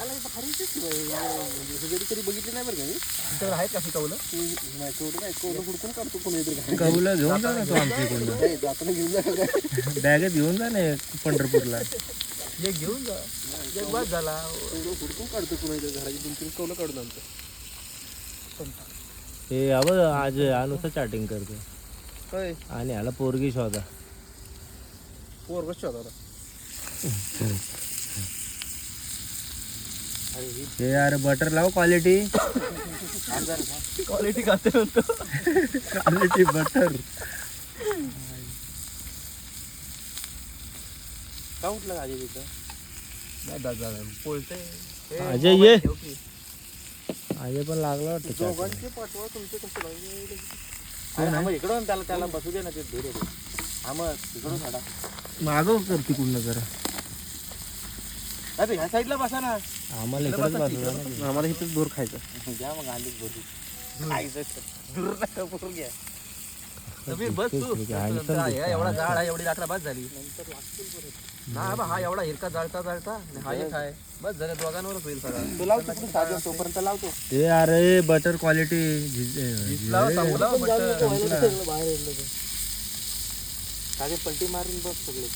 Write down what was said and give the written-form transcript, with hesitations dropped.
आला कधी बघितले नाही बरं का मी तुमच्याकडे आहेत का कौलं? नाही कौलं हुडकून काढतो कोणी कौला घेऊन जा ना तू आमच्याकडून, जाताना घेऊन जा काय बॅगेत घेऊन जा ना पंढरपूरला. एक घेऊन जा, एक बस झाला. हुडकून काढतो कोणी घराची 2-3 कौलं काढून आणतो. हे अब आज अनुसा चॅटिंग करतो काय आणि ह्याला पोरगी शोधा. पोर कशी होता हे यार बटर लाव क्वालिटी, क्वालिटी खाते म्हणतो. Quality butter. का उठलं आधी तिथं नाही दादा पोळते. अजय ये, अजय पण लागला वाटतं. दोघांचे पाठवा तुमचे कसं इकडून त्याला बसू दे ना ते धीरे हा मग इकडून काढा मागव करते कुठलं जरा, अरे ह्या साईडला बसा ना. आम्हाला इकडेच बसलं ना. आम्हाला इथंच बोर खायचं घ्या मग आलीच बोर खायचं दूर नका बोर घ्या. बस तू एवढा जाळ आहे, एवढी लाकडा बस झाली. नंतर ना बा हा एवढा हिरका जाळता आणि हा एक आहे बस झालं, दोघांवरच होईल सगळं. तू लावतो साधं तोपर्यंत लावतो. हे अरे बटर क्वालिटी पलटी मारून बस सगळे